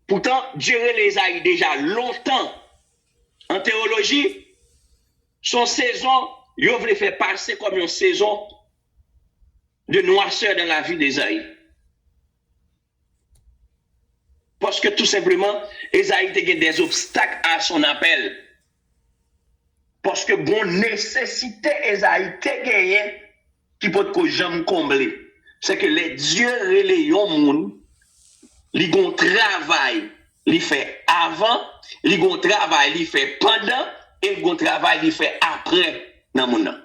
Pourtant, Dieu les a eu déjà longtemps en théologie. Son saison, il voulait faire passer comme une saison de noirceur dans la vie d'Ésaïe. Parce que tout simplement, Ésaïe a des obstacles à son appel. Parce que bon nécessité Ésaïe a gagné qui peut que jamais combler. C'est que les dieux relais yon moun, li gon travail, li fait avant, li gon travail, li fait pendant, et li gon travail, li fait après dans moun nan.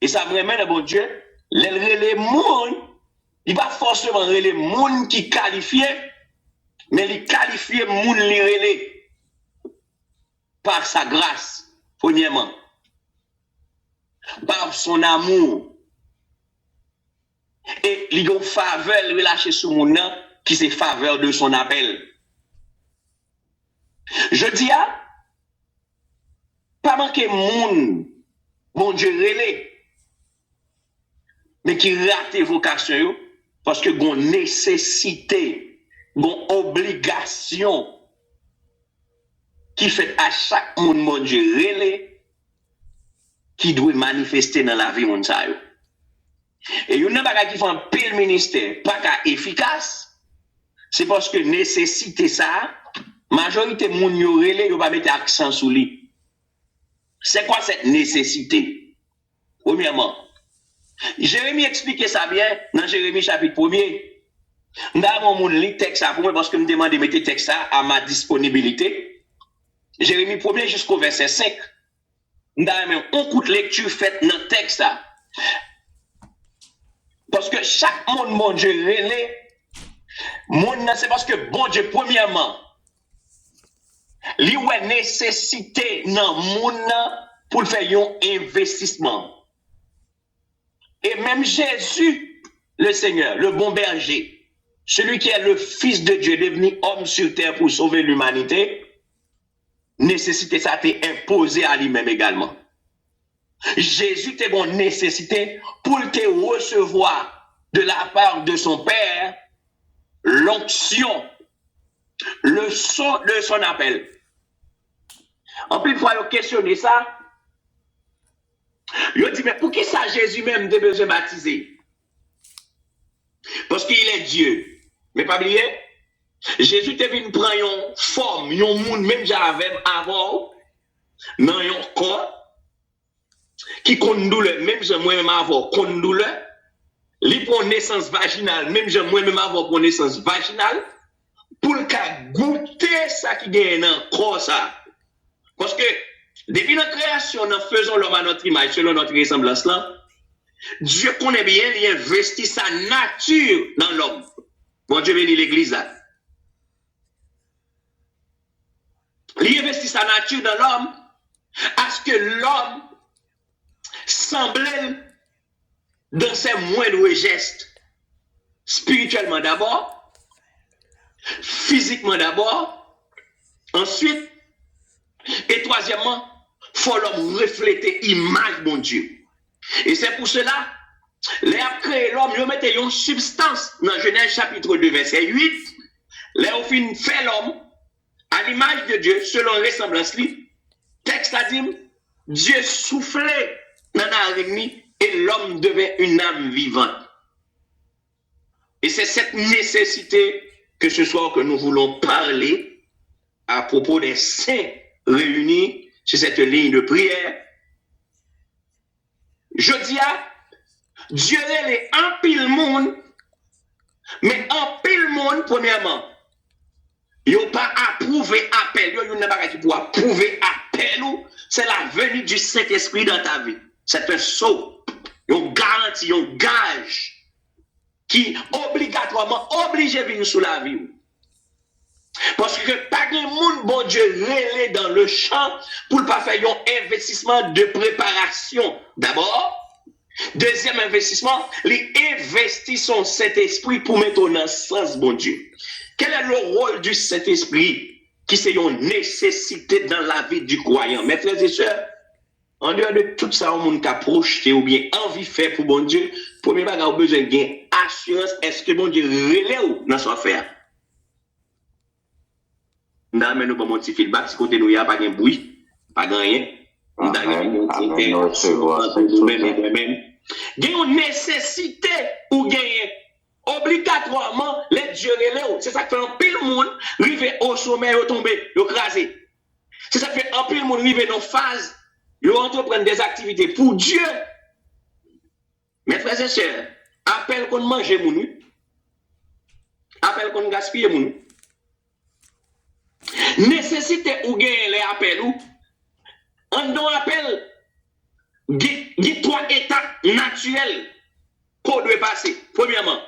Et ça vraiment le bon Dieu, les relais moun, il va forcément relais moun qui qualifié, mais il qualifié moun li relais par sa grâce, premièrement, par son amour. Et il y a une faveur relâchée sur mon nom qui c'est faveur de son appel. Je dis pas manquer moun, bon Dieu relais, mais qui rate vocation parce que gon nécessité, gon obligation qui fait à chaque monde mon Dieu relais qui doit manifester dans la vie mon sa yo. Et yon nan bagay qui font pile ministère pas ka efficace, c'est parce que nécessité ça, majorité moun yo relé yo pas mettre accent sur lui. C'est quoi cette nécessité? Premièrement, Jérémie expliquait ça bien dans Jérémie chapitre 1er. M'davon moun li texte ça pour moi parce que me demande de mettre texte ça à ma disponibilité. Jérémie 1er jusqu'au verset 5. M'davon on coute lecture faite dans texte ça. Parce que chaque monde, mon Dieu, relais, c'est parce que bon Dieu, premièrement, lui a nécessité dans le monde pour faire un investissement. Et même Jésus, le Seigneur, le bon berger, celui qui est le Fils de Dieu, devenu homme sur terre pour sauver l'humanité, nécessité ça a été imposé à lui-même également. Jésus était bon nécessité pour te recevoir de la part de son Père l'onction, le son de son appel. En plus, il faut questionner ça. Il dit, mais pour qui ça Jésus même a besoin de baptiser? Parce qu'il est Dieu. Mais pas oublier, Jésus te venu prendre une forme, un monde même j'avais avant, dans un corps, qui compte douleur, même je moi-même avoir compte douleur, li pour naissance vaginale, même je moi-même avoir pour naissance vaginale, pour le goûter ça qui gagne dans le corps ça. Parce que depuis notre création, nous faisons l'homme à notre image, selon notre ressemblance là, Dieu connaît bien, il investit sa nature dans l'homme. Bon Dieu bénit l'église là. Il investit sa nature dans l'homme, à ce que l'homme semblait dans ses moindres gestes, spirituellement d'abord, physiquement d'abord, ensuite, et troisièmement, il faut l'homme refléter l'image de mon Dieu. Et c'est pour cela, les a créé l'homme, ils mettent une substance dans Genèse chapitre 2, verset 8, les ont fait l'homme à l'image de Dieu, selon ressemblance lui. Texte a dit, Dieu soufflait dans l'araignée et l'homme devait une âme vivante. Et c'est cette nécessité que ce soir que nous voulons parler à propos des saints réunis sur cette ligne de prière. Je dis à Dieu est en pile monde, mais en pile monde, premièrement, il n'a pas approuvé appel, il n'a pas pour approuver appel, c'est la venue du Saint-Esprit dans ta vie. C'est un saut, une garantie, un gage qui obligatoirement oblige à venir sous la vie. Parce que pas de monde, bon Dieu, relais dans le champ pour ne pas faire un investissement de préparation. D'abord, deuxième investissement, il investit son Saint-Esprit pour mettre en sens, bon Dieu. Quel est le rôle du Saint-Esprit qui c'est une nécessité dans la vie du croyant? Mes frères et sœurs, en dehors de tout ça, on a projeté ou bien envie de faire pour bon Dieu, premier bagage, on a besoin de assurance, est-ce que bon Dieu relève ou dans son affaire? Non, mais nous pas mon petit feedback, si côté nous y a pas de bruit, pas de rien. Nous avons une nécessité ou gagner obligatoirement les dieux relais. C'est ça qui fait un pile monde arriver au sommet, au tomber, au craser. C'est ça qui fait un pile monde arriver dans phase, ils entreprendre des activités pour Dieu. Mes frères et sœurs, appel qu'on mange mon appel qu'on gaspille mon nécessité ou gagner les appels ou on doit appeler il 3 étapes naturelles qu'on doit passer. Premièrement,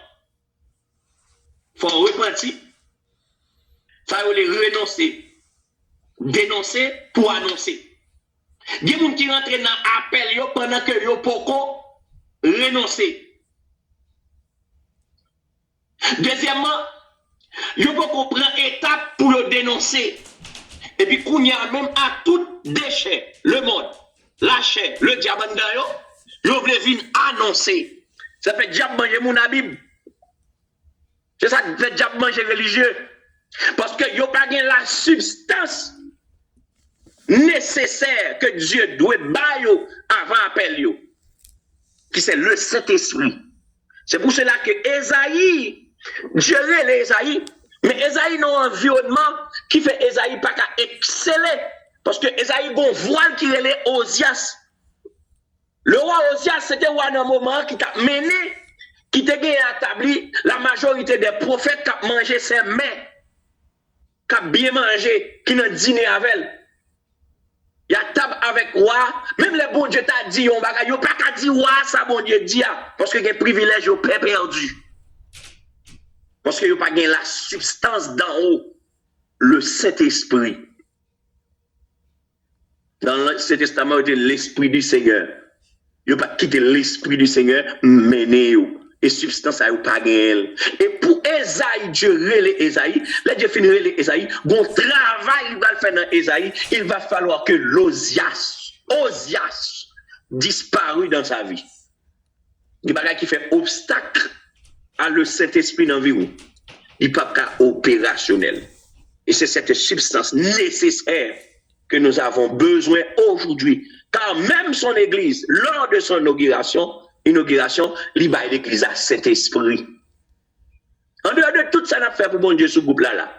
il faut repentir, il faut renoncer, dénoncer pour annoncer. Il y a des gens qui rentrent dans l'appel pendant que ils peuvent renoncer. Deuxièmement, ils peuvent prendre étape pour le dénoncer. Et puis, qu'on y a même à tout déchet, le monde, la chair, le diable, ils veulent venir annoncer. Ça fait diable manger mon Bible. C'est ça qui fait diable manger religieux. Parce que ils n'ont pas la substance nécessaire que Dieu doit bailler avant appel, qui c'est le Saint-Esprit. C'est pour cela que Esaïe, Dieu est Esaïe. Mais Esaïe n'a un environnement qui fait Esaïe pas qu'à exceller. Parce que Esaïe a un voile qui est Osias. Le roi Osias, c'était un moment qui t'a mené, qui t'a établi la majorité des prophètes qui ont mangé ses mains, qui ont bien mangé, qui ont dîné avec elle. Il y a table avec roi, même les bons Dieu t'a dit, on va pas qu'à dire roi, ça bon Dieu dit, parce que les privilèges ont perdu. Parce qu'il n'y a pas la substance d'en haut, le Saint-Esprit. Dans l'Ancien Testament, il y a l'Esprit du Seigneur. Il n'y a pas quitté l'Esprit du Seigneur, mener. Et substance, il n'y a pas gagné. Et pour Esaïe, Dieu relève Esaïe. Là, Dieu finit relève Esaïe. Bon travail, il va le faire dans Esaïe. Il va falloir que Osias disparue dans sa vie. Il y a qui fait obstacle à le Saint-Esprit dans l'environ. Il n'est pas opérationnel. Et c'est cette substance nécessaire que nous avons besoin aujourd'hui. Car même son église, lors de son inauguration, il va l'église à Saint-Esprit. En dehors de tout ça, nous avons fait pour bon Dieu ce groupe-là.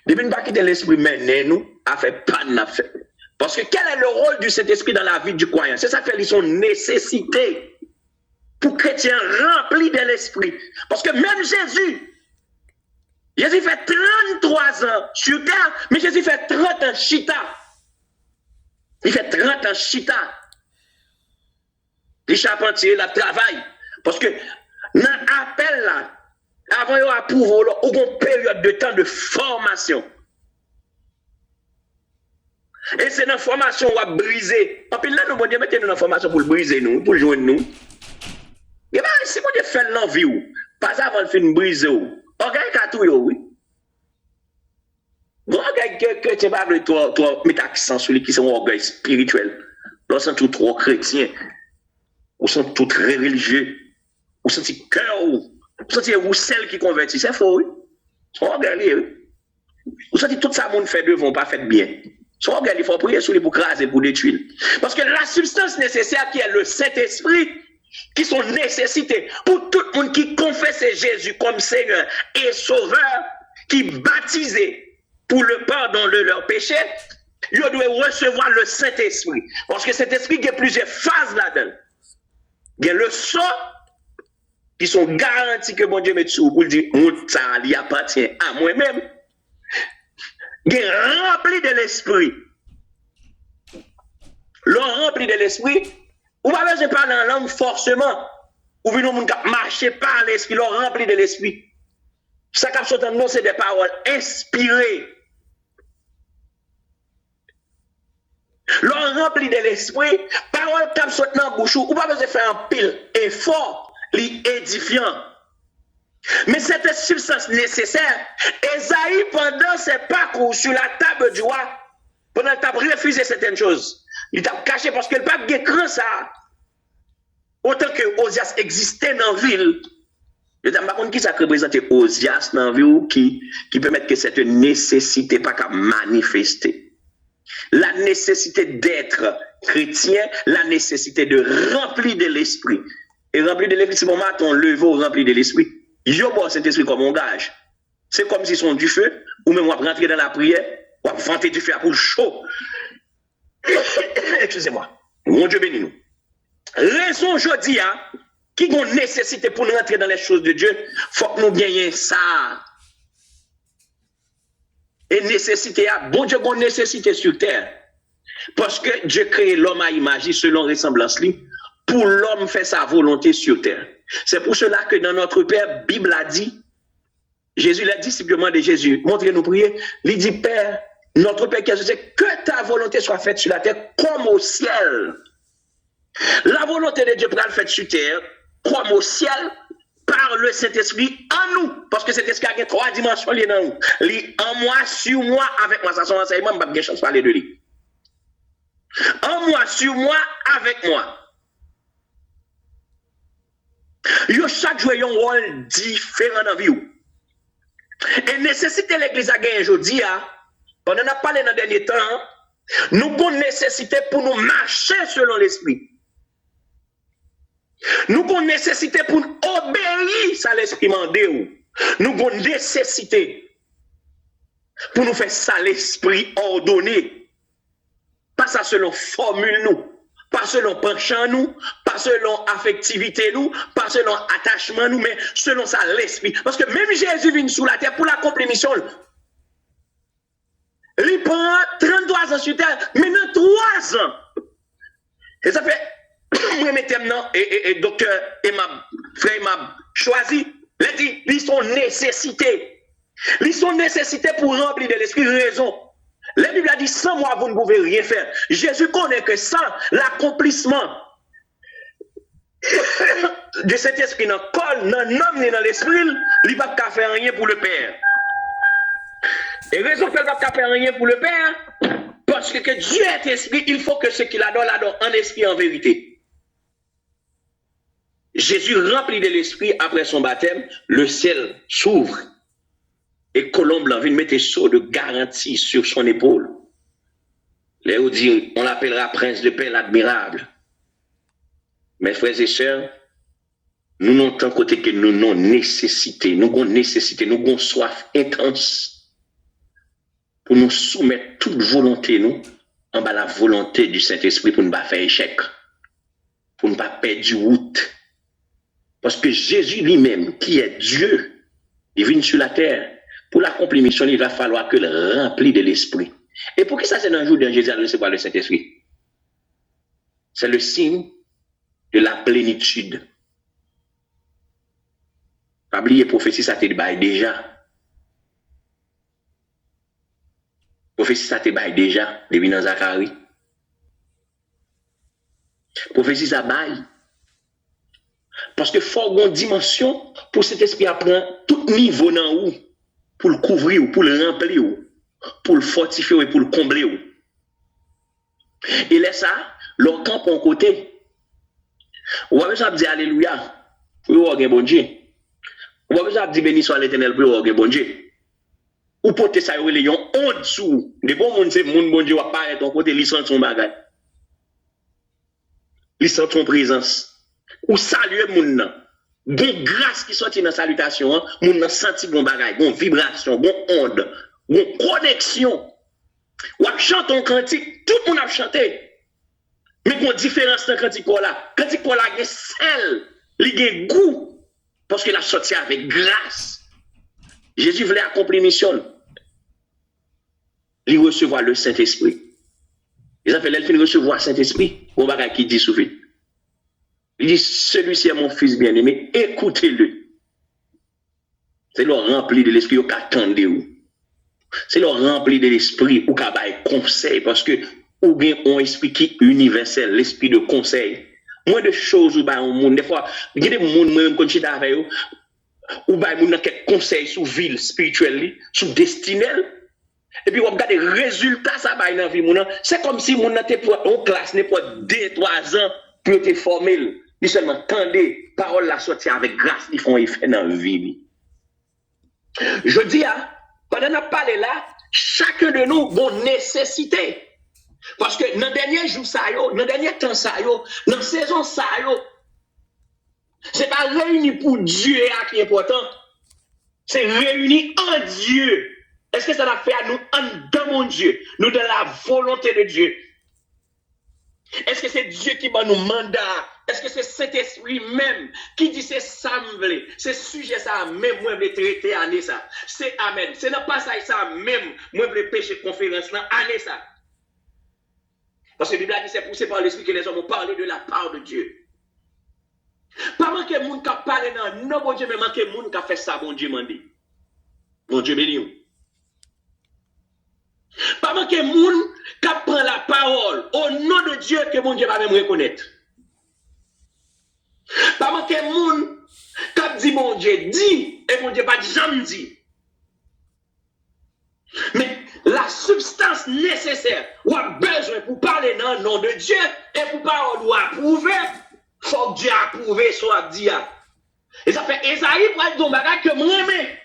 Depuis nous ne quitter l'esprit, mais nous avons fait pas de fait. Parce que quel est le rôle du Saint-Esprit dans la vie du croyant? C'est ça fait son nécessité pour chrétiens remplis de l'esprit. Parce que même Jésus fait 33 ans sur terre, mais Jésus fait 30 ans chita. Il fait 30 ans chita. Les charpentiers, la travail. Parce que dans l'appel là, avant de approuver, il y a une période de temps de formation. Et c'est dans la formation qu'on va briser. En plus, là, nous allons mettre dans la formation pour le briser, nous, pour le joindre nous. Et bien, si vous faites l'envie, pas avant de finir briser, orgueil qu'à tout, oui. Orgueil que tu vas mettre accent sur les qui sont orgueil spirituel. Lorsqu'on sont trop chrétiens, ou sont tout très religieux, ou sont cœur, ou sont celles qui convertissent, c'est faux, oui. Son orgueil, oui. Ou sont tout ça, monde fait devant, pas fait bien. Son orgueil, il faut prier sur les pour craser, pour détruire. Parce que la substance nécessaire qui est le Saint-Esprit, qui sont nécessités pour tout le monde qui confesse Jésus comme Seigneur et Sauveur, qui baptisé pour le pardon de leurs péchés, ils doivent recevoir le Saint-Esprit. Parce que cet esprit, il y a plusieurs phases là-dedans. Il y a le sang, qui sont garantis que mon Dieu met sous pour dire, ça lui appartient à moi-même. Il est rempli de l'esprit. L'on rempli de l'esprit, ou pas besoin de parler en langue forcément. Ou bien nous marcher par l'esprit, l'on rempli de l'esprit. Ça qui sorti nous, c'est des paroles inspirées. L'on rempli de l'esprit, paroles qui sorti dans la bouche, ou pas besoin de faire un pile effort, édifiant. Mais cette substance nécessaire, Esaïe, pendant ses parcours sur la table du roi, pendant qu'il a refusé certaines choses, il t'a caché parce que le pape d'écran ça. Autant que Osias existait dans la ville, Je ne sais pas qui ça représente Osias dans la vie qui permet que cette nécessité pas qu'à manifester. La nécessité d'être chrétien, la nécessité de remplir de l'esprit. Et remplir de l'esprit, c'est pour moi ton leveau rempli de l'esprit. Je bois cet esprit comme un gage. C'est comme si son du feu, ou même on va rentrer dans la prière, on va vanter du feu à pour chaud. Excusez-moi. Mon Dieu bénis nous. Raison aujourd'hui, qui a une nécessité pour nous rentrer dans les choses de Dieu, il faut que nous gagnions ça. Et nécessité, bon Dieu a une nécessité sur terre. Parce que Dieu crée l'homme à image selon ressemblance lui, pour l'homme faire sa volonté sur terre. C'est pour cela que dans notre Père, Bible a dit, Jésus l'a dit simplement de Jésus, montrez-nous prier, il dit Père, notre Père qui est Jésus, que ta volonté soit faite sur la terre comme au ciel. La volonté de Dieu pour le faire sur terre, comme au ciel, par le Saint-Esprit en nous. Parce que cet esprit a 3 dimensions dans nous. En moi, sur moi, avec moi. Ça, son enseignement, je n'ai pas chance de parler de lui. En moi, sur moi, avec moi. Yo chaque jour un rôle différent dans la vie. Et nécessité l'église à gagner aujourd'hui, pendant qu'on a parlé dans le dernier temps, nous avons nécessité pour nous marcher selon l'esprit. Nous avons nécessité pour nous obéir à l'esprit mandé. Nous avons nécessité pour nous faire ça l'esprit ordonné. Pas ça selon formule nous. Pas selon penchant nous, pas selon affectivité nous, pas selon attachement nous, mais selon ça l'esprit. Parce que même Jésus vient sur la terre pour l'accomplir mission. Il prend 33 ans sur terre, maintenant 3 ans. Et ça fait, moi maintenant, et docteur et ma frère m'a choisi, il dit, ils sont nécessités. Ils sont nécessités pour remplir de l'esprit raison. La Bible a dit, sans moi, vous ne pouvez rien faire. Jésus connaît que sans l'accomplissement de cet esprit dans le corps, dans l'homme et dans l'esprit, il ne va pas faire rien pour le Père. Et raison pour ne pas faire rien pour le Père, parce que Dieu est esprit, il faut que ce qu'il adore en esprit, en vérité. Jésus rempli de l'esprit après son baptême, le ciel s'ouvre. Et Colombe vient mettre sceau de garantie sur son épaule. Léo dit, on l'appellera prince de paix l'admirable. Mes frères et sœurs, nous n'avons tant côté que nous avons nécessité, nous avons soif intense pour nous soumettre toute volonté, nous, en bas la volonté du Saint-Esprit pour ne pas faire échec, pour ne pas perdre du route. Parce que Jésus lui-même, qui est Dieu, il vient sur la terre. Pour l'accomplir mission, il va falloir que le rempli de l'esprit. Et pour qui ça c'est dans le jour de Jésus à recevoir le Saint-Esprit? C'est le signe de la plénitude. Pas oublier prophétie, ça te baille déjà. Prophétie, ça te baille déjà, depuis dans Zacharie. Prophétie, ça baille. Parce que faut une dimension pour cet esprit à prendre tout niveau dans où. Pour le couvrir, pour le remplir, pour le fortifier et pour le combler. Et là, ça, leur camp pour un côté. Ou avez besoin de dire Alléluia, pour avoir un bon Dieu. Ou avez besoin de dire béni soit l'Éternel, pour avoir un bon Dieu. Ou porter ça, ils ont honte sous. De bon monde, c'est mon bon Dieu, va pas être ton côté, ils sentent son bagage. Ils sentent son présence. Ou saluer mon nom. Bon grâce qui sortit dans la salutation, moun a senti bon bagay, bon vibration, bon onde, bon connexion. Ou a chanté un cantique, tout le monde a chanté. Mais il y a une différence dans le cantique là. Le cantique là, il y a sel, il y a goût, parce qu'il a sorti avec grâce. Jésus voulait accomplir mission. Il recevoir le Saint-Esprit. Ils ont fait l'elfine recevoir le Saint-Esprit, bon bagay qui dit souvent. Il dit, celui-ci est mon fils bien-aimé, écoutez-le. C'est le rempli de l'esprit ou qu'attendez-vous. C'est le rempli de l'esprit ou qu'à bailler conseil, parce que ou bien on esprit qui est universel, l'esprit de conseil. Moins de choses ou bien au monde, des fois, il y a des gens même quand je suis avec eux, ou bien on a quelques conseils sur ville spirituelle, sur destinée. Et puis on regarde les résultats ça baille dans la vie. C'est comme si on était pour en classe, n'est pas 2-3 ans pour te former. Ils seulement tendez, parole la sortie avec grâce, ils font effet dans la vie. Je dis, pendant qu'on a parlé là, chacun de nous a une nécessité. Parce que dans le dernier jour, dans le dernier temps, dans la saison, ce n'est pas réuni pour Dieu qui est important. C'est réuni en Dieu. Est-ce que ça l'a fait à nous dans mon Dieu, nous dans la volonté de Dieu? Est-ce que c'est Dieu qui va nous mandat? Est-ce que c'est cet esprit même qui dit c'est ça me c'est sujet ça même moi je traiter année ça? C'est amen. C'est pas ça même moi je pécher conférence là année ça. Parce que la Bible dit c'est poussé par l'esprit que les hommes ont parlé de la part de Dieu. Pas manquer monde qui a parlé dans non bon Dieu mais manquer monde qui a fait ça bon Dieu m'a dit. Bon Dieu béni. Pas manquer monde qui prend la parole au nom de Dieu que mon Dieu va même reconnaître. Pas manquer monde qui dit mon Dieu dit et mon Dieu pas jamais dit. Mais la substance nécessaire ou a besoin pour parler dans le nom de Dieu et pour parole ou approuver, il faut que Dieu approuve soit dit. Et ça fait Esaïe pour être dans le bagage que moi aimé.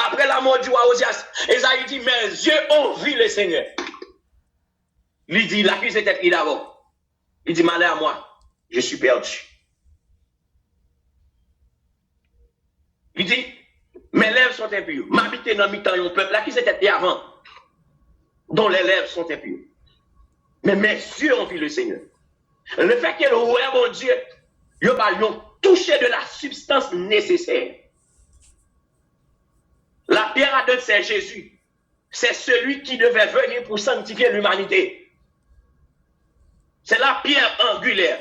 Après la mort du roi Osias, Esaïe dit, mes yeux ont vu le Seigneur. Il dit, la crise était prise d'abord. Il dit, malheur à moi, je suis perdu. Il dit, mes lèvres sont impures. M'habiter dans mi-temps un peuple, la crise était prise avant, dont les lèvres sont impures. Mais mes yeux ont vu le Seigneur. Le fait que le roi, mon Dieu, ils ont touché de la substance nécessaire. La pierre à deux, c'est Jésus. C'est celui qui devait venir pour sanctifier l'humanité. C'est la pierre angulaire.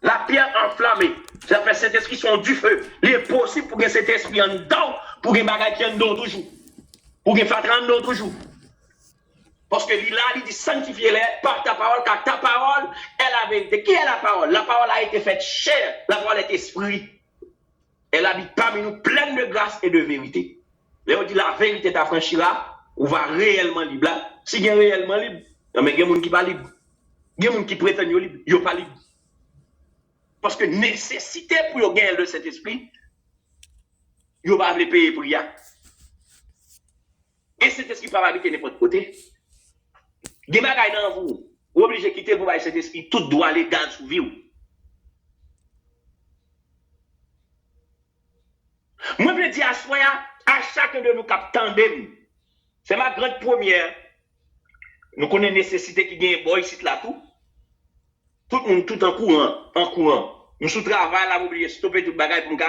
La pierre enflammée. Ça fait cet esprit sont du feu. Il est possible pour que cet esprit en dedans, pour que bagage en dedans toujours. Pour que fasse en dedans toujours. Parce que là, il dit sanctifiez-les par ta parole, car ta parole est la vérité. Qui est la parole? La parole a été faite chair. La parole est esprit. Elle habite parmi nous pleine de grâce et de vérité. Mais on dit la vérité t'affranchira, on va réellement libre là. Si il y a réellement libre, mais il y a des gens qui pas libre. Il y a des gens qui prétendent libre, ils ne sont pas libres. Parce que nécessité pour gagner de cet esprit, ils ne vont pas payer pour y aller. Et cet esprit ne va pas habiter n'importe côté. Il y a des gens dans vous, vous êtes obligé de quitter pour cet esprit, tout doit légal sous vie. Moi, je dis à Soya, à chacun de nous qui tandem, c'est ma grande première. Nous connaissons la nécessité qui gagne boy ici là tout. Tout le monde tout en courant. Nous sous travail là, oublier stopper tout bagage pour nous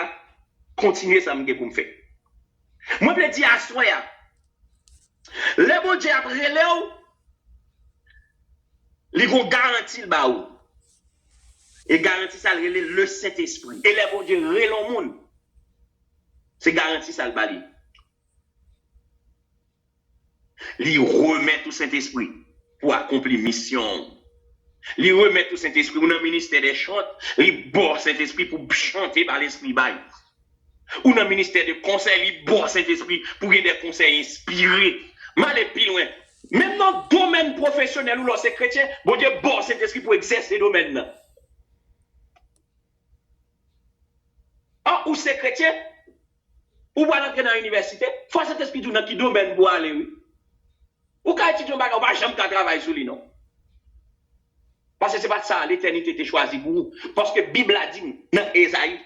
continuer ça pour me faire. Moi je dis à Soya, les bon Dieu après Léo, ils vont garantir le baou. Et garantir ça le Saint-Esprit. Et les bon Dieu relon monde. C'est garanti ça le bali. Li remet tout Saint-Esprit pour accomplir mission. Li remet tout Saint-Esprit ou dans le ministère des chants, li bon Saint-Esprit pour chanter par l'Esprit bail. Ou dans le ministère de conseil, li bon Saint-Esprit pour gagner des conseils inspirés. Mal plus loin. Même dans le domaine professionnel où l'on est chrétien, bon Dieu bon Saint-Esprit pour exercer le domaine. Ah, ou c'est chrétien, ou va entrer dans l'université, il faut cet esprit dans qui domaine pour aller, oui. Ou quand tu ne vas pas jamais travailler sur lui, non. Parce que ce n'est pas ça, l'éternité était choisie pour vous. Parce que la Bible a dit dans Esaïe,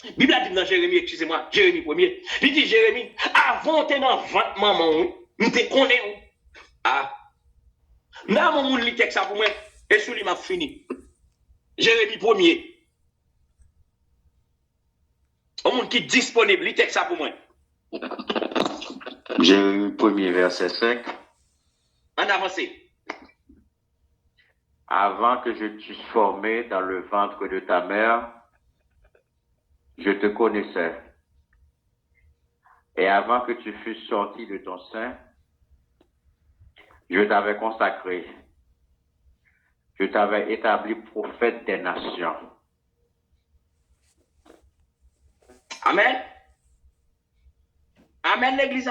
la Bible a dit dans Jérémie, excusez-moi, Jérémie 1er, il dit Jérémie, avant de dans votre maman, nous te connaissons. Ah, là, mon monde lit texte pour moi, et sur lui m'a fini. Jérémie 1er. Un monde qui est disponible, lit texte pour moi. Jérémie 1er, verset 5. En avancé. Avant que je t'eusse formé dans le ventre de ta mère, je te connaissais. Et avant que tu fusses sorti de ton sein, je t'avais consacré. Je t'avais établi prophète des nations. Amen. Amen, l'église.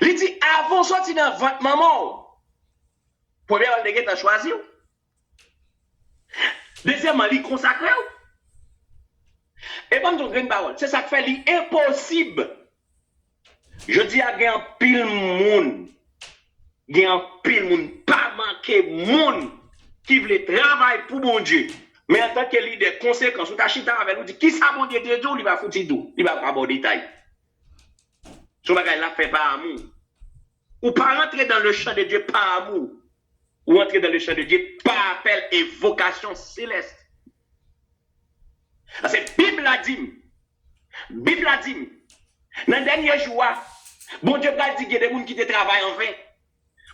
Il dit, avant de sortir dans votre maman, première fois que tu as choisi. Deuxièmement, il consacré. Et pas une parole. C'est ça qui fait l'impossible. Je dis à un pile monde. Il y a un pile monde, pas manquer monde qui veut travailler pour bon Dieu. Mais en tant que leader, conséquence, ou ta chita avec nous dit qui ça bon Dieu de Dieu, il va foutre tout. Il va pas bon détail. Ce bagage là fait par amour. Ou pas rentrer dans le champ de Dieu par amour. Ou entrer dans le champ de Dieu par appel et vocation céleste. Parce que la Bible a dit, dans le dernier jour, bon Dieu va dire qu'il y a des gens qui travaillent en vain.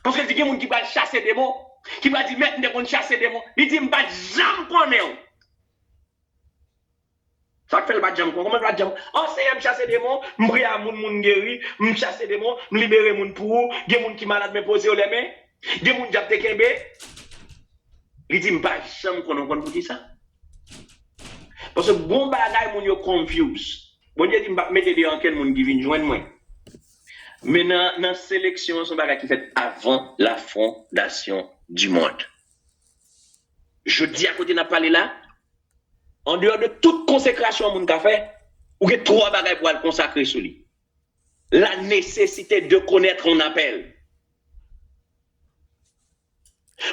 Parce que il y a des gens qui vont chasser des mots, qui vont dire maintenant qu'on chasser des mots. Il dit, je ne vais jamais connaître. Ça fait le bas de jam. Comment le bas de jam? Oh, c'est me chasser des mots, je prie à moun guéri, me chasser des mots, me libérer moun pour, il y a des gens qui malades me poser les mains, il y a des gens qui japte kembe. Il dit, je ne vais jamais connaître pour ça. Parce que bon bagay moun yo confuse. Bon Dieu dit m'pa mettre des en quel monde qui vient joindre moi. Mais dans la sélection, c'est un bagage qui fait avant la fondation du monde. Je dis à côté n'a parlé là, en dehors de toute consécration moun ka fait, ou que trois bagages pour le consacrer sur lui. La nécessité de connaître son appel.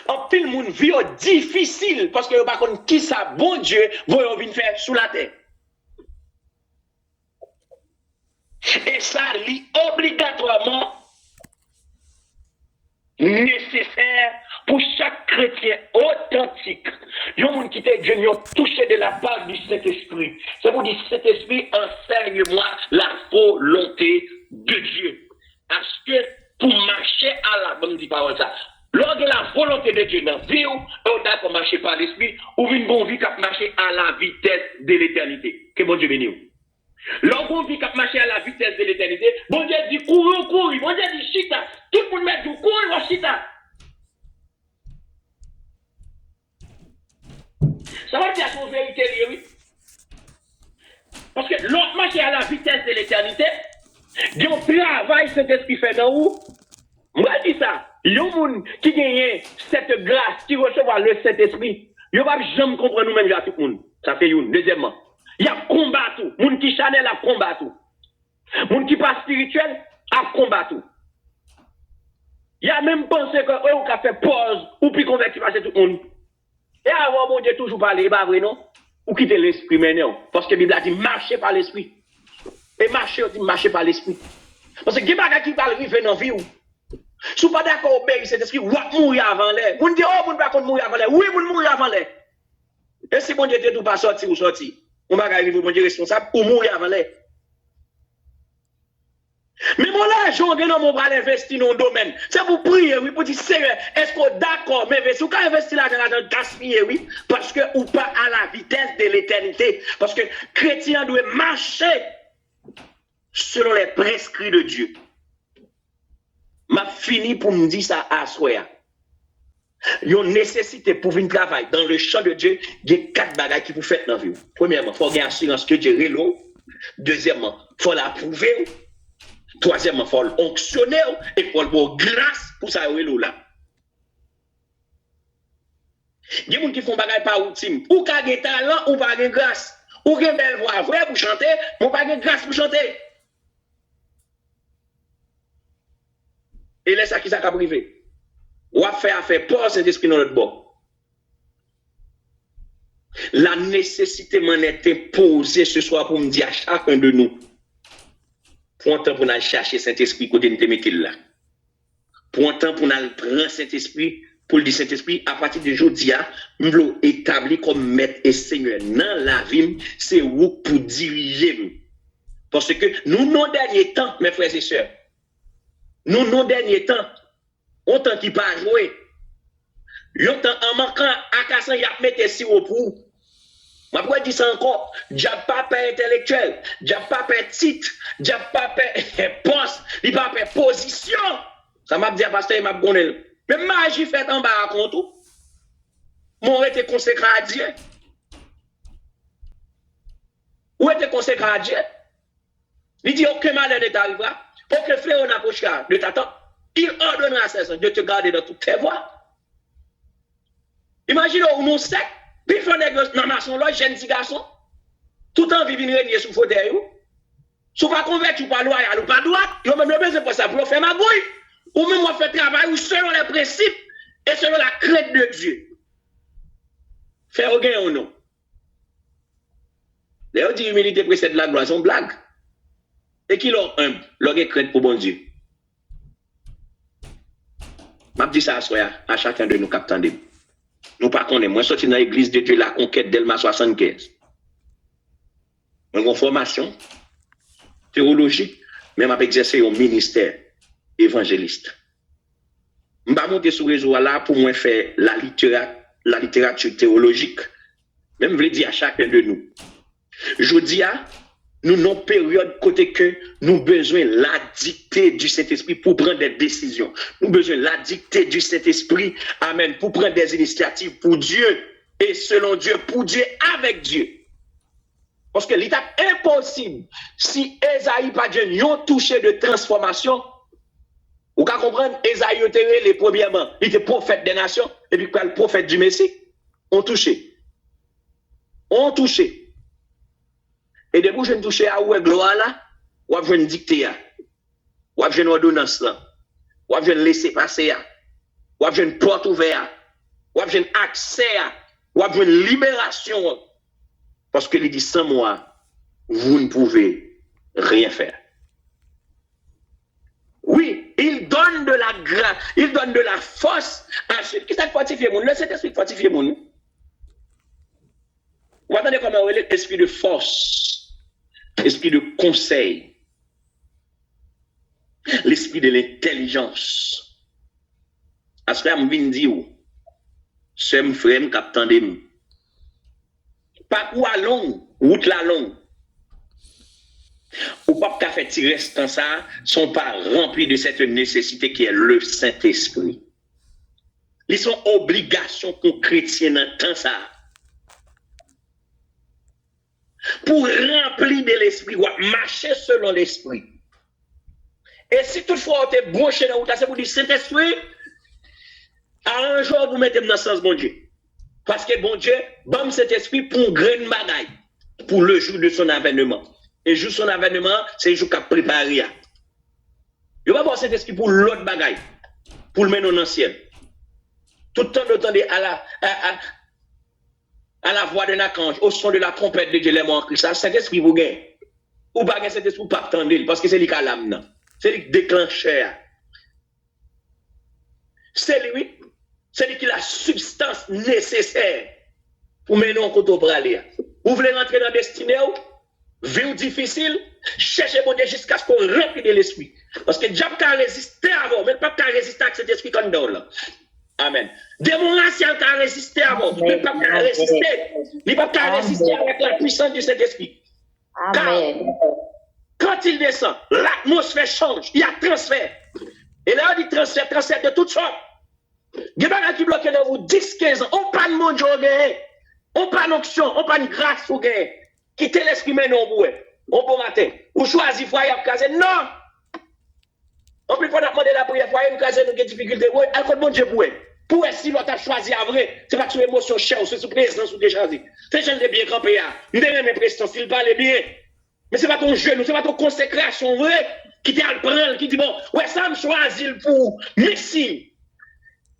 En pile moun vie difficile parce que yo pa konn qui ça bon Dieu voyon vinn faire sous la terre. Et ça lit obligatoirement nécessaire pour chaque chrétien authentique. Yon moun qui te Dieu yon touché de la part du Saint-Esprit. C'est pour dire Saint-Esprit enseigne-moi la volonté de Dieu. Parce que pour marcher à la bonne dit parole ça. Lors de la volonté de Dieu dans la vie, on doit marcher par l'esprit, ou une bonne vie qui marcher à la vitesse de l'éternité. Que bon Dieu bénisse. Lors qu'on vit qui marcher à la vitesse de l'éternité, bon Dieu dit courez, courez, bon Dieu dit chita. Tout le monde met du courez, chita. Ça va dire son vérité, oui. Parce que l'autre marcher à la vitesse de l'éternité, il y a un travail, cet esprit fait dans où? Moi, je dis ça. Yon moun qui gagne cette grâce, qui reçoit le Saint-Esprit, yon va jamais comprendre nous-mêmes à tout le monde. Ça fait une. Deuxièmement, il y a combat tout. Moun qui chanel a combat tout. Moun qui pas spirituel a combat tout. Il y a même pensé que eux, on a fait pause, ou puis converti passer tout le monde. Et avant, mon Dieu, toujours parler, pas vrai, non? Ou quitter l'esprit maintenant. Parce que la Bible a dit marcher par l'esprit. Et marcher, on dit marcher par l'esprit. Parce que il y a des gens qui parlent, ils viennent dans la vie. Si vous pas d'accord obéir cet esprit, vous mourir avant l'air. Vous dites, oh, vous ne pouvez pas mourir avant l'air. Oui, vous mourir avant l'air. Et si bon Dieu ne pas sortir ou sortir, on va arriver, bon Dieu responsable, ou mourir avant l'air. Mais mon argent, on va investir dans un domaine. C'est pour prier, oui, pour dire, Seigneur, est-ce qu'on est d'accord, mais si vous investissez l'argent, gaspiller, oui, parce que ou pas à la vitesse de l'éternité. Parce que chrétien doit marcher selon les prescrits de Dieu. M'a fini pour me dire ça à soi. Il y a une nécessité pour venir travailler dans le champ de Dieu. Il y a 4 bagages qui vous faites dans la vie. Premièrement, il faut avoir assurance que Dieu est là. Deuxièmement, il faut l'approuver. Troisièmement, il faut l'onctionner. Et il faut avoir grâce pour ça là. Il y a des gens qui font bagages par routine. Ou qui ont un talent, ou pas de grâce. Ou qui ont une belle voix vraie pour chanter, ou pas de grâce pour chanter. Et laisse ça qui ça privé. Ou à faire peur Saint-Esprit dans notre bord. La nécessité m'en est imposée ce soir pour me dire à chacun de nous. Pour un temps pour nous chercher Saint-Esprit côté nous mettre là. Pour un temps pour nous prendre Saint-Esprit, pour le dire Saint-Esprit, à partir de aujourd'hui, nous voulons établir comme maître et seigneur dans la vie, c'est vous pour diriger. Parce que nous, nos derniers temps, mes frères et sœurs, nous, nos derniers temps, on temps qui pas joué. Yon temps en manquant à cassan, y a mettre sirop pour. Je pourrais dire ça encore. Diable pas peur intellectuel, diable pas peur titre, diable pas peur poste, il pas peur position. Ça m'a dit pasteur, il m'a gonné. Mais magie fait en bas à compte. Mon été consécré à Dieu. Où était consécré à Dieu? Il dit aucun malheur ne t'arrivera. Aucun fléau n'approchera de ta temps. Il ordonnera à ses de te garder dans toutes tes voies. Imaginez où nous sec, Puis, il faut négocier dans maçon, là, jeune petit garçon, tout en vivant régner sous fauteuil. Si vous ne pas converti par loyal ou pas droit, vous même le besoin pour ça, pour faire ma bouille. Ou même, on fait travail ou selon les principes et selon la crainte de Dieu. Faire au gain ou non. D'ailleurs, dit humilité précède la gloire, c'est une blague. Et qui l'ont humble, l'ont crainte pour bon Dieu. Je dis ça à chacun de nous qui attendons. Nous pas connaissons. Moi, je suis dans l'église de Dieu, la conquête d'Elma 75. J'ai une formation théologique, même avec exercer un ministère évangéliste. Je vais monter sur le réseau là pour moi faire la littérature théologique. Même je veux dire à chacun de nous. Je dis à nous non période côté que nous besoin la dictée du Saint-Esprit pour prendre des décisions. Nous besoin la dictée du Saint-Esprit, amen, pour prendre des initiatives pour Dieu et selon Dieu, pour Dieu, avec Dieu. Parce que l'étape impossible, si Esaïe pas Dieu touché de transformation, vous pouvez comprendre, Esaïe était les premièrement, il était prophète des nations, et puis le prophète du Messie, on touché. On touché. Et depuis que je touche à où est gloire là, ou je dicter, ou je ordonnance là, ou je laisser passer, ou je porte ouverte, ou je accès, ou je libération. Parce que il dit sans moi, vous ne pouvez rien faire. Oui, il donne de la grâce, il donne de la force à ceux qui sont fortifiés. Le Saint-Esprit fortifié. Vous entendez comment on est l'esprit de force. L'esprit de conseil, l'esprit de l'intelligence. À ce que je viens de dire, c'est mon frère qui attend de nous. Pas pour la longue, route la longue. Ou pas qu'à faire tirer ce temps ça, sont pas remplis de cette nécessité qui est le Saint-Esprit. Ils sont obligations pour chrétiens dans le temps ça. Pour remplir de l'esprit, ou marcher selon l'esprit. Et si toutefois vous êtes branché dans le c'est pour dire Saint-Esprit, à un jour vous mettez dans le sens bon Dieu. Parce que bon Dieu, bon Saint-Esprit pour une grande bagaille, pour le jour de son avènement. Et le jour de son avènement, c'est le jour qu'il a préparé. Il va voir Saint-Esprit pour l'autre bagaille, pour le mener en ciel. Tout le temps d'entendre à la voix d'un archange, au son de la trompette de Dieu, les morts en Christ, Saint-Esprit vous gagne. Ou pas gagne Saint-Esprit pour pas attendre, parce que c'est lui qui a l'âme. C'est lui qui déclenche. C'est lui qui a la substance nécessaire pour mener en côté pour aller. Vous voulez rentrer dans la destinée, vie difficile, cherchez bon Dieu jusqu'à ce qu'on remplisse de l'esprit. Parce que Dieu peut résister avant, mais pas résister avec cet esprit qu'on donne là. Amen. Démon racial qui a résisté avant, il ne peut pas résister. Il ne peut pas résister avec la puissance de cet esprit. Amen. Car, quand il descend, l'atmosphère change, il y a transfert. Et là, on dit transfert de toutes sortes. Il y a des gens qui bloquent dans vous 10-15 ans. On pas de monde, on pas d'onction, on pas de grâce pour gagner. Quittez l'esprit maintenant, on bon matin. Ou choisir foyer à caser. Non! On peut pas demander la prière, foyer, nous caser, nous avons des difficultés. Oui, à quoi bon Dieu pour si l'autre a choisi à vrai, c'est pas sur émotion chère, c'est sur présence ou déjà choisi. C'est gens de bien camper, nous devons mes prestance, il parle bien. Mais c'est pas ton jeune, c'est pas ton consécration vrai qui t'a prendre, qui dit bon, ouais, ça me choisit pour merci.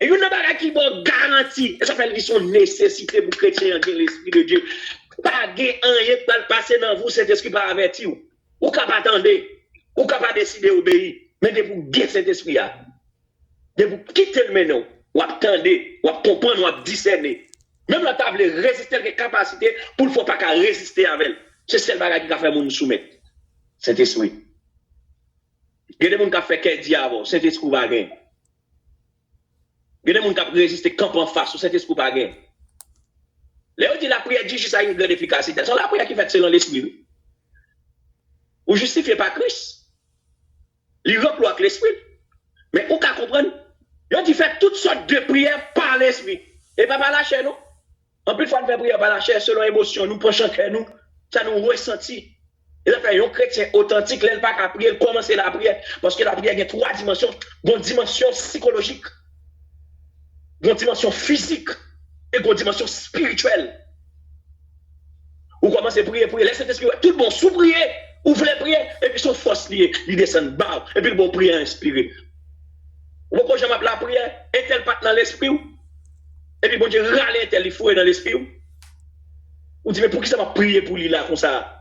Et une bagarre qui bon garantie, ça fait son nécessité pour chrétien dans l'esprit de Dieu. Pas de rien qui va passer dans vous, cet esprit pas averti ou capable attendre, ou capable décider obéir. Mais de vous guérir cet esprit-là, de vous quitter le maintenant, ou attendre, ou comprendre, ou discerner. Même la table résister à la capacité pour ne faut pas qu'à résister avec elle. C'est celle qui a fait nous soumettre. Saint-Esprit. Il y a des gens qui ont fait qu'elle dit avant, Saint-Esprit va gagner. Il y a des gens qui ont résisté camp en face, Saint-Esprit va gagner. Là, on dit la prière dit juste à une grande efficacité. C'est la prière qui fait selon l'esprit. Ou justifié par Christ. Il reploie avec l'esprit. Mais on peut comprendre. Il dit faire toutes sortes de prières par l'esprit. Et pas par la chair, non? En plus, il faut faire prière par la chair selon l'émotion. Nous penchons que nous, ça nous ressentit. Et ça fait un chrétien authentique, il n'a pas qu'à prier, commencer la prière. Parce que la prière a 3 dimensions. Une dimension psychologique, une dimension physique et une dimension spirituelle. Vous commencez à prier, prier, laissez Saint-Esprit, tout le monde sous prier, vous voulez prier, et puis son force liée, il descend bas, et puis le bon prière inspiré. Vous quand j'aime la prière, et tel pas dans l'esprit, et puis bon Dieu râle et tel il faut dans l'esprit. Vous dites, mais pour qui ça m'a prié pour lui là, comme ça?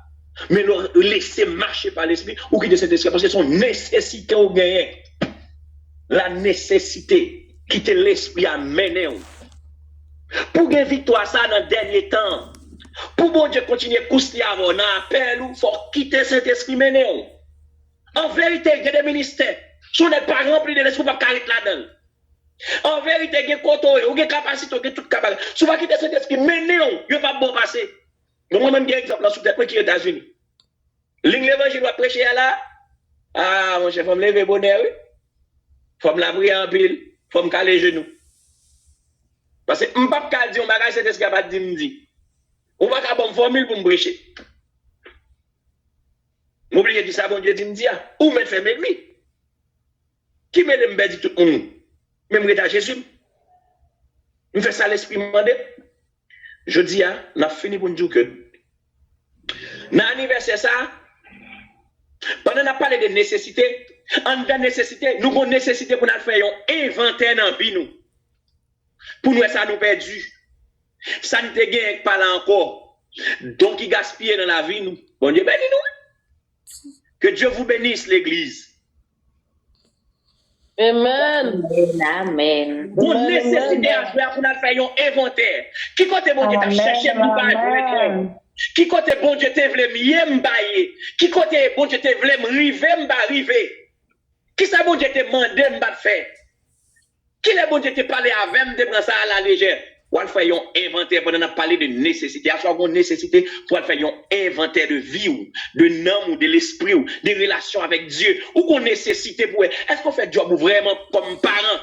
Mais le laisser marcher par l'esprit, ou quitter cet esprit, parce que c'est son nécessité au gain. La nécessité, quitter l'esprit à mener. Pour gagner victoire ça dans le dernier temps, pour bon Dieu continuer à couster avant, dans l'appel, il faut quitter cet esprit mené. En vérité, il y a des ministères, si on n'est pas rempli de l'esprit, on ne peut pas arrêter là-dedans. En vérité, il y a des contrôles, il y a des capacités, il y a toute capacité. Si on va quitter cet esprit mené, il n'y a pas bon passer. Moi-même, j'ai un exemple là, sous tête, qui est aux États-Unis. L'évangile doit prêcher là. Ah, mon chef, il faut me lever bonheur, oui. Il faut me la prier en pile, il faut me caler les genoux. Parce que je ne peux pas dire, on va cet esprit pas dire, me dit. On va pas une formule pour me prêcher. M'oubliez de dire ça, bon Dieu dit, me dit, ou me fait même lui. Qui me le dit tout le monde? Même à Jésus. Je fais ça l'esprit demandé. Je dis, on a fini pour nous dire que dans l'anniversaire, ça, pendant qu'on a parlé de nécessité, en de nécessité, nous avons nécessité pour nous faire un inventaire dans la vie. Nous. Pour nous, ça nous perdu. Ça ne te gagne pas là encore. Donc, il gaspille dans la vie. Nous. Bon Dieu bénis nous. Que Dieu vous bénisse, l'Église. Amen. Amen. Vous nécessitez à faire pour nous faire un inventaire. Qui côté bon Dieu t'a cherché pour nous? Qui côté bon Dieu te voulait m'bailler? Qui côté bon Dieu te voulait m'river m'arriver? Qui ça bon Dieu te demandé m'ba faire? Qui le bon Dieu te parlé avec me de prendre ça à la légère? Pour faire un inventaire pendant qu'on a parlé de nécessité. À soit une nécessité pour faire un inventaire de vie ou de nom ou de l'esprit ou des relations avec Dieu ou qu'on nécessité pour. Est-ce qu'on fait job ou vraiment comme parent?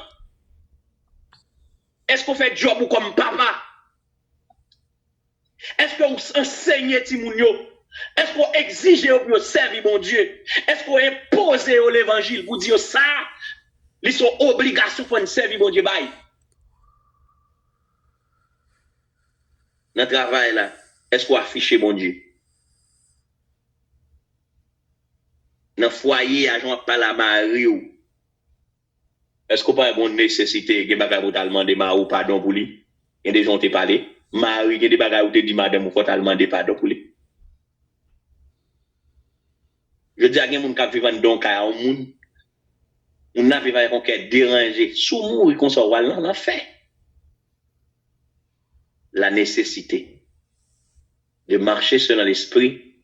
Est-ce qu'on fait job ou comme papa? Est-ce qu'on enseigne Timounio? Est-ce qu'on exige pour servir mon Dieu? Est-ce qu'on impose l'évangile pour dire ça? Ils sont obligations pour servir mon Dieu. Dans le travail là, est-ce qu'on affiche mon Dieu? Dans le foyer, agent pas la mari ou. Est-ce qu'on pas une nécessité que bagarre pour demander ou pardon pour lui? Il y a des gens qui te parlé. Mari, il y a des bagarres où te dit madame, il faut demander pardon pour lui. Je dis à quelqu'un qui vit dans un monde, on n'a pas qu'on dérangé. Sous mourir qu'on soit là, on a fait. La nécessité de marcher selon l'esprit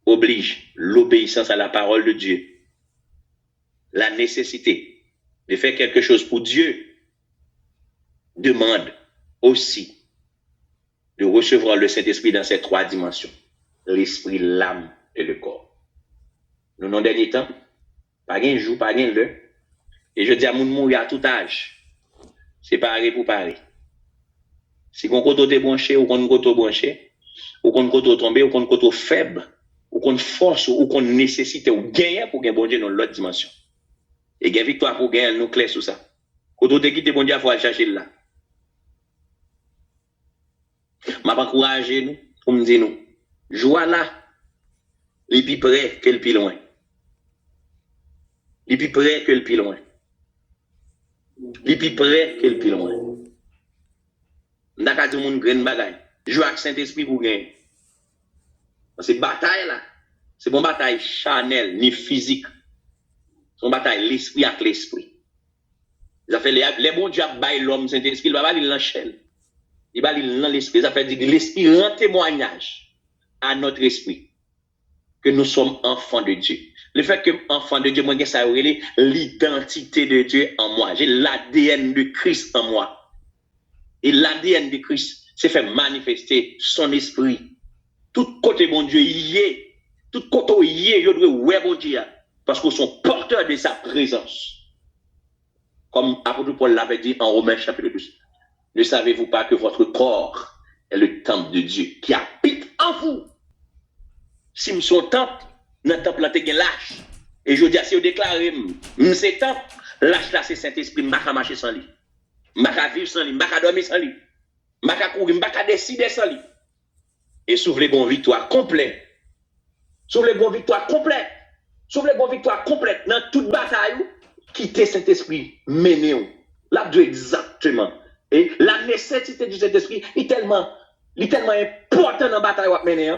oblige l'obéissance à la parole de Dieu. La nécessité de faire quelque chose pour Dieu demande aussi de recevoir le Saint-Esprit dans ces trois dimensions. L'esprit, l'âme et le corps. Nous, dans le dernier temps, pas un jour, pas un l'heure. Et je dis à mon mourir à tout âge. C'est pareil pour pareil. Si on côté est branché, ou qu'on côté branché, ou qu'on côté tombé, ou qu'on côté faible, ou qu'on force, ou qu'on nécessite, ou gagner pour gagner bon Dieu dans l'autre dimension. Et gagner victoire pour gagner, nous clair sur ça. Côté quitte bon Dieu, il faut aller chercher là. Je m'encourage nous, pour me dire nous, joie là, les plus près que le plus loin. Les plus près que le plus loin. Les plus près que le plus loin. N'a dit mon grain bagaille. Joue avec Saint-Esprit pour gagner. C'est bataille là. C'est une bataille charnelle ni physique. C'est une bataille l'esprit avec l'esprit. Ça fait les bons dieux baillent l'homme Saint-Esprit, il va pas aller dans l'échelle. Il va aller dans l'esprit. Ça fait dire que l'esprit rend témoignage à notre esprit que nous sommes enfants de Dieu. Le fait que enfant de Dieu, moi, ça relève l'identité de Dieu en moi. J'ai l'ADN de Christ en moi. Et l'ADN de Christ s'est fait manifester son esprit. Tout côté bon Dieu y est. Tout côté y est, il doit ouais bon Dieu. Parce qu'ils sont porteurs de sa présence. Comme apôtre Paul l'avait dit en Romains chapitre 12. Ne savez-vous pas que votre corps est le temple de Dieu qui habite en vous? Si nous sommes temple, notre temple là est lâche. Et je dis à si vous déclarez, c'est temple, lâche là c'est Saint-Esprit, je ne vais pas marcher sans lui. Je ne vais pas vivre sans lui, je ne vais pas dormir sans lui. M'baka courir, m'baka décider sans lui. Et s'ouvre les bonnes victoires complètes. S'ouvre les bonnes victoires complètes. S'ouvre les bonnes victoires complètes dans toute bataille, quitter cet esprit, mener. Là, de exactement. Et la nécessité de cet esprit est tellement important dans la bataille à mener.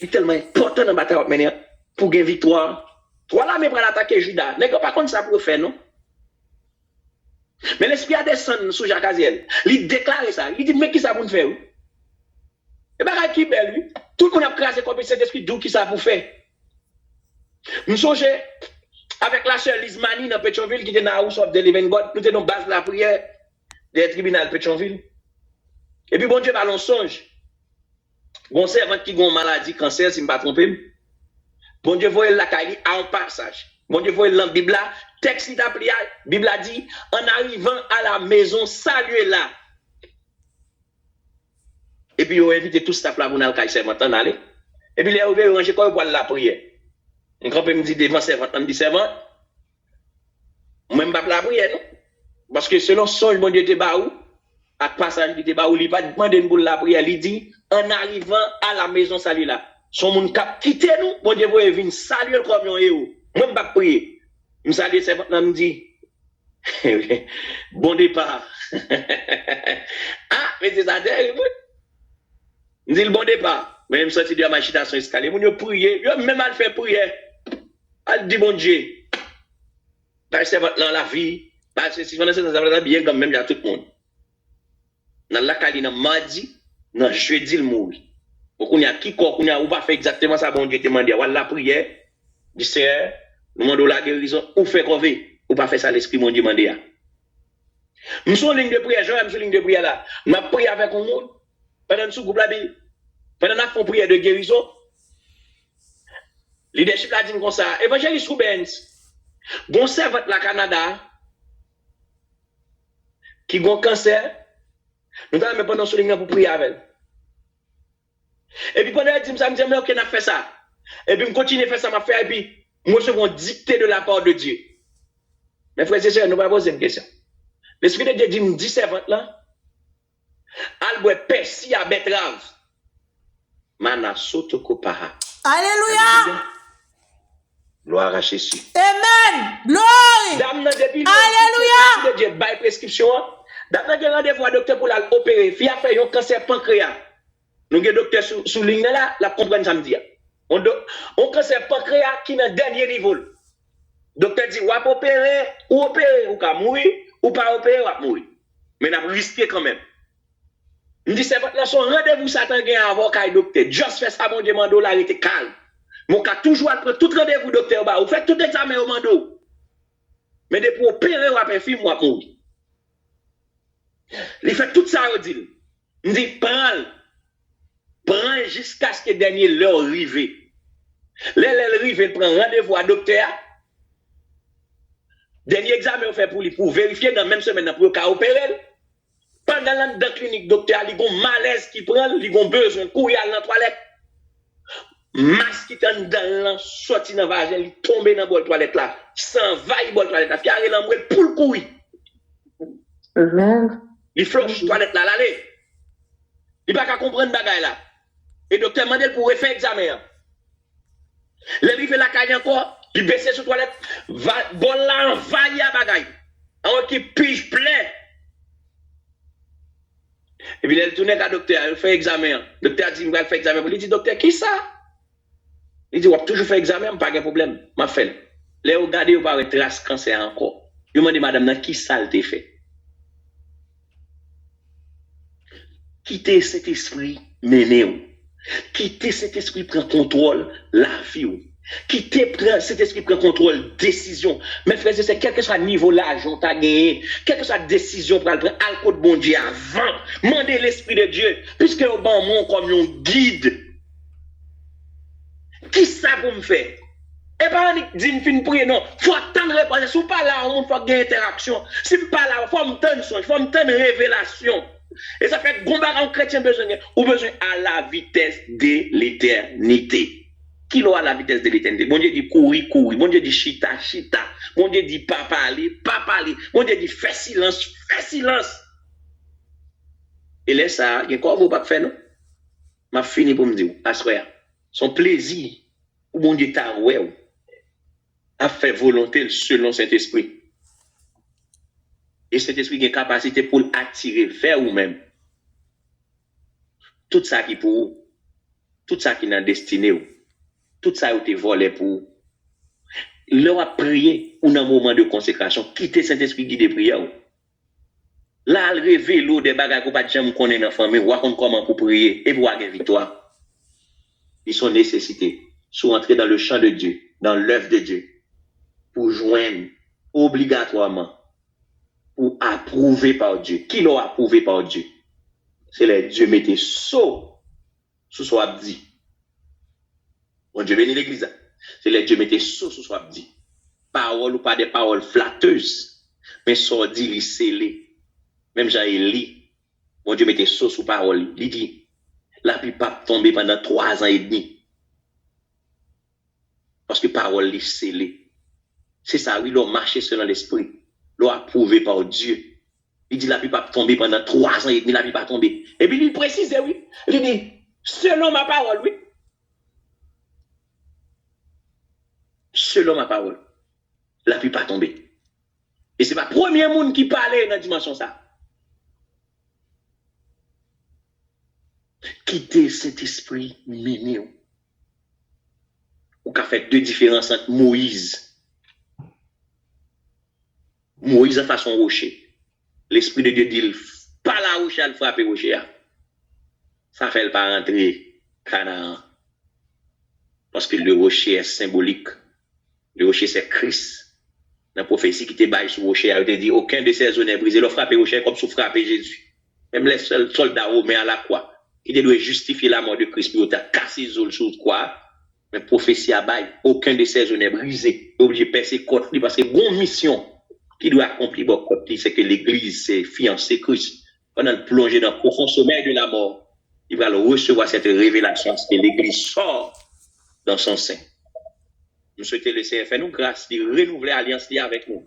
Il est tellement important dans la bataille à mener pour gagner victoire. Toi là, mais pour l'attaquer Judas. N'est-ce pas contre ça pour faire, non? Mais l'esprit a descendu sur Jacques Aziel. Il déclare ça. Il dit, mais qui ça pour faire? Et bien, qui belle, lui? Tout le monde a crasé comme cet esprit, d'où qui ça pour faire? Nous songeons avec la sœur Lizmani dans Pétionville qui était dans la House of the Living God. Nous étions dans base de la prière des tribunaux de Pétionville. Et puis, bon Dieu, on songe. Bon servant qui a une maladie, cancer, si je ne me pas trompé. Bon Dieu, voyez la caille à un passage. Bon Dieu, voyez dans la Bible là. Texte qui a prié, la Bible a dit, en arrivant à la maison, saluez-la. Et puis, ils ont invité tout staff là pour nous caille servant, aller. Et puis, ils ont ouvert ranger quoi pour la prière. Un grand me dit devant servant, on me dit servant, même pas la prière, non? Parce que selon son bon Dieu te baou, à passage qui te baou, il pas demander pour la prière, il dit, en arrivant à la maison, salut là. Son monde cap quitter nous, bon Dieu, vous venir saluer comme yon héros. Même pas prier. Je salue servant, me dit, bon départ. Ah, mais c'est ça, je dis le bon départ. Mais je me sorti de ma chitation escalier. Mon Dieu, prier, yo même al fait prière. Elle dit bon Dieu, parce que dans la vie, parce que si on a ça va bien quand même, il y a tout le monde. Dans la caline, dans mardi, dans jeudi, le mourir. Donc, on y a qui on y a ou pas fait exactement ça, bon Dieu te demande, ou la prière, dit Seigneur, nous demandons la guérison, ou fait cover, ou pas fait ça l'esprit, mon Dieu demande. Nous sommes en ligne de prière, je suis en ligne de prière là. Nous avons prié avec un monde, pendant nous groupe la Bible, pendant nous avons prière de guérison. Leadership a dit comme ça, évangéliste Rubens, bon servant la Canada, qui a un cancer, nous avons pendant ce ligne pour prier avec. Et puis pendant elle dit, ça me dit, mais ok, on a fait ça. Et puis je continue à faire ça, m'a fait, et puis moi je vais dicter de la part de Dieu. Mais frères et sœurs, nous allons poser une question. L'Esprit de Dieu dit, me dit servant là, Albert Percy à betterave, mana sotoko paha. Alléluia. Gloire à Jésus. Amen. Glory. Alléluia. Dieu bail prescription. D'après un rendez-vous à docteur pour l'opérer, fille a fait un cancer pancréas. Nous avons docteur sous ligne là, la comprendre samedi. On cancer pancréas qui est dans le dernier niveau. Docteur dit, ou opérer, ou ka mourir, ou pas opérer, ou mourir. Mais nous risqué quand même. Nous dit, c'est votre son rendez-vous, Satan gagne avant qu'un docteur. Juste fait ça, mon Dieu, mando, là, il était calme. Mon cas toujours après tout rendez-vous, docteur, vous faites tout examen au mando. Mais depuis opérer, ou après film, ou mourir. Il fait tout ça, il dit. Il dit, prends jusqu'à ce que le dernier l'heure arrive. L'heure arrive, il prend rendez-vous à docteur. Dernier examen, on fait pour lui, pour vérifier dans la même semaine, pour opérer. Pendant la clinique, docteur, il y a un malaise qui prend, il y a besoin de courir dans la toilette. Masque qui est dans la sortie dans la vagin, il tombe dans la toilette là, s'en va dans la toilette là, puis il arrive pour le courir. Il flush la toilette là, l'aller. Il ne peut pas comprendre le bagage là. Et le docteur Mandel pour faire examen. Il fait la caille encore, il baisse sur la toilette, bon là, envahit la bagaille. Alors qu'il pige plein. Et puis il tourne à la docteur, il fait examen. Le docteur dit, il va faire examen. Il dit, docteur, qui ça? Il dit, on va toujours faire examen, pas de problème. Ma fait. Là, vous regardez, vous parlez de trace cancer encore. Je me dis, madame, qui ça le fait? Quittez cet esprit, menez-vous. Quittez cet esprit, prend contrôle, la vie. Quittez cet esprit, prend contrôle, décision. Mes frères, c'est quel que soit le niveau l'argent tu as gagné, quelle que soit la décision pour prendre à côté de bon Dieu avant, mandez l'esprit de Dieu, puisque au bon monde comme un guide. Qui ça vous me fait? Et pas dit me fin prier, non. Faut attendre réponse. Si vous pas là, on faut gagner interaction. Si vous pas là, faut me tendre songe, faut me tendre révélation. Et ça fait que un chrétien besoin ou besoin à la vitesse de l'éternité. Qui l'a à la vitesse de l'éternité? Bon Dieu dit courir. Bon Dieu dit chita. Bon Dieu dit pas parler. Bon Dieu dit fais silence. Et là, ça, il y a quoi vous pas faire, non? M'a fini pour me dire, assoya, son plaisir, ou bon Dieu t'a ouais, a fait volonté selon cet esprit. Et cet esprit a une capacité pour l'attirer vers vous-même. Tout ça qui pour vous, tout ça qui est destiné, tout ça qui est volé pour vous. Là, à prier ou dans un moment de consécration, quittez cet esprit guidé de prière. Là, elle révèle l'eau des bagages qu'on pas de jamais connaître dans la famille, voir comment pour prier et pour avoir victoire. Ils sont nécessités, sont entrés dans le champ de Dieu, dans l'œuvre de Dieu, pour joindre obligatoirement, pour approuver par Dieu. Qui l'a approuvé par Dieu? C'est les Dieu mettez saut sous soi dit. Bon Dieu bénit l'église. C'est les Dieu mettez saut sous soi dit. Parole ou pas des paroles flatteuses, mais soit dit, li scellé. Même j'ai lu, bon Dieu mettez saut sous parole. Il dit, la pluie pas tomber pendant 3 ans et demi. Parce que parole li scellé. C'est ça, oui, l'on marché selon l'esprit. L'on approuvé par Dieu. Il dit, la pluie pas tomber pendant 3 ans et demi, la pluie pas tomber. Et puis il précise, oui. Il dit, selon ma parole, oui. Selon ma parole, la pluie pas tomber. Et c'est pas le premier monde qui parlait dans la dimension ça. Quitter cet esprit mignon. Ou qu'a fait 2 différences entre Moïse. Moïse en façon rocher. L'esprit de Dieu dit, pas la roche, elle frappe rocher. Ça fait le pas rentrer Canaan. Parce que le rocher est symbolique. Le rocher c'est Christ. Dans la prophétie qui te baille sur le rocher, il te dit, aucun de ces zones est brisé. Il frappe rocher comme si frappé Jésus. Même les seuls soldats romains à la croix, qui devaient justifier la mort de Christ, puis ils ont cassé les zones sur quoi. Mais prophétie à baille, aucun de ces zones est brisé. Il est obligé de passer contre lui parce que bonne mission qui doit accomplir contre lui, c'est que l'église, c'est fiancé Christ. Pendant le plonger dans le profond sommeil de la mort, il va recevoir cette révélation que l'église sort dans son sein. Nous souhaitons le Seigneur faire nous grâce de renouveler l'alliance avec nous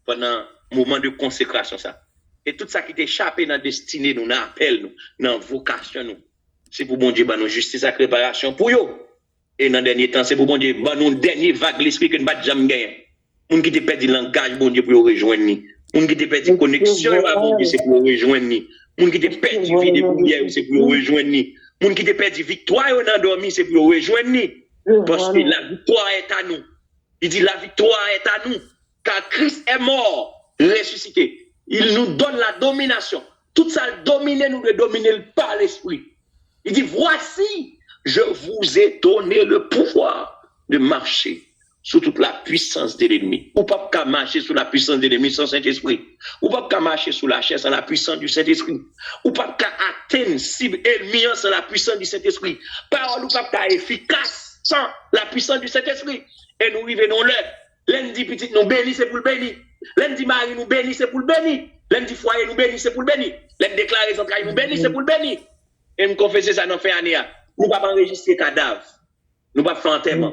pendant un moment de consécration. Ça. Et tout ça qui est échappé dans la destinée, nous, dans l'appel, nous, dans la vocation, nous. C'est pour bon Dieu, nous justice et préparation pour eux. Et dans le dernier temps, c'est pour bon Dieu, nous dernier vague l'esprit que nous ne pouvons jamais gagner. Moun qui te perdu langage, bon Dieu, pour rejoindre ni. Moun qui te perdu connexion, bon Dieu, c'est pour rejoindre ni. Moun qui te perdu vie de prière, c'est pour rejoindre ni. Moun qui te perdu victoire, on a dormi, c'est pour rejoindre ni. Parce que la victoire est à nous. Il dit la victoire est à nous. Car Christ est mort, ressuscité. Il nous donne la domination. Tout ça, dominer, nous le dominer par l'esprit. Il dit, voici, je vous ai donné le pouvoir de marcher sous toute la puissance de l'ennemi. Ou pas qu'à marcher sous la puissance de l'ennemi sans Saint-Esprit. Ou pas qu'à marcher sous la chair sans la puissance du Saint-Esprit. Ou pas qu'à atteindre cible ennemie sans la puissance du Saint-Esprit. Parole ou pas qu'à efficace sans la puissance du Saint-Esprit. Et nous revenons là. Lundi petit nous bénis, c'est pour le bénir. Lundi mari nous bénis, c'est pour le bénir. Lundi foyer nous bénis, c'est pour le bénir. Lundi déclarer son travail nous bénis, c'est pour le bénir. Et me confesser ça dans fin année. Nous ne pouvons pas enregistrer cadavre. Nous ne pouvons pas faire enterrement.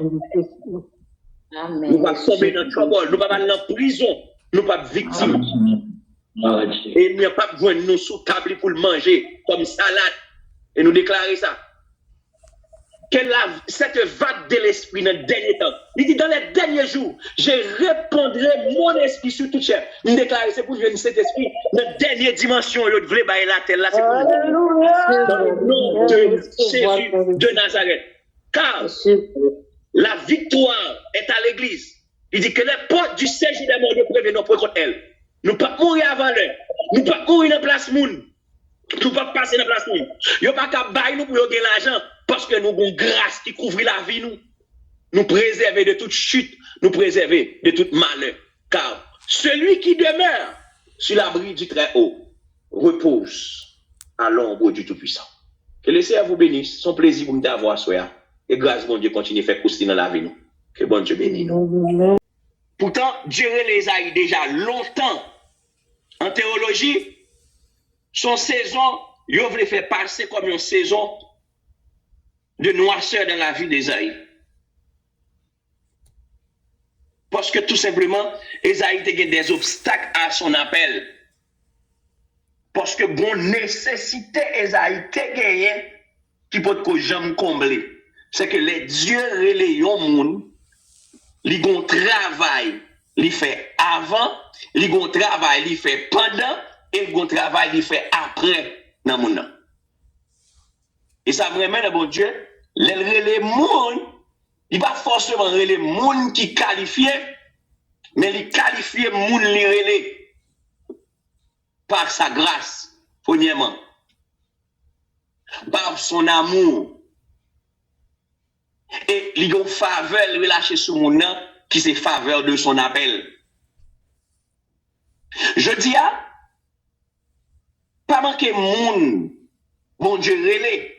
Amen. Nous ne pouvons pas tomber dans le trouble. Nous ne pouvons pas aller en prison. Nous ne pouvons pas être victimes. Et nous n'avons pas besoin de nous sous table pour le manger comme salade. Et nous déclarer ça. Cette vague de l'esprit dans le dernier temps. Il dit dans les derniers jours, je répandrai mon esprit sur toute chair. Nous déclarons, c'est pour venir cet esprit dans la dernière dimension. Il voulait bailler la terre là, c'est pour nous. Dans le nom de Jésus de Nazareth. Car la victoire est à l'église. Il dit que les portes du séjour des morts de prévenir contre elle. Nous ne pouvons pas mourir avant l'heure. Nous ne pouvons pas mourir dans la place moun. Nous ne pouvons pas passer dans la place moun. Nous ne pouvons pas bailler nous pour gagner l'argent. Parce que nous avons une grâce qui couvre la vie, nous préserver de toute chute, nous préserver de tout malheur. Car celui qui demeure sur l'abri du Très-Haut repose à l'ombre du Tout-Puissant. Que le Seigneur vous bénisse, son plaisir pour nous d'avoir soya. Et grâce, bon Dieu, continue à faire croustiller dans la vie, nous. Que bon Dieu bénisse nous. Pourtant, Dieu les a eu déjà longtemps en théologie. Son saison, il voulait faire passer comme une saison de noirceur dans la vie d'Ésaïe. Parce que tout simplement, Ésaïe a des obstacles à son appel. Parce que bon nécessité Esaïe te gagné qui peut que jamais combler. C'est que les dieux relais yon moun, li gon travail, li fait avant, li gon travail, li fait pendant, et li gon travail, li fait après dans moun nan. Et ça vraiment bon Dieu, les relais moun, il va forcément relais moun qui qualifié, mais li qualifié moun li relais par sa grâce, premièrement, par son amour, et il y a une faveur relâchée sur mon nom qui c'est faveur de son appel. Je dis pas manquer moun, bon Dieu relais,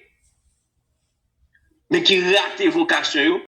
mais qui rate vocation.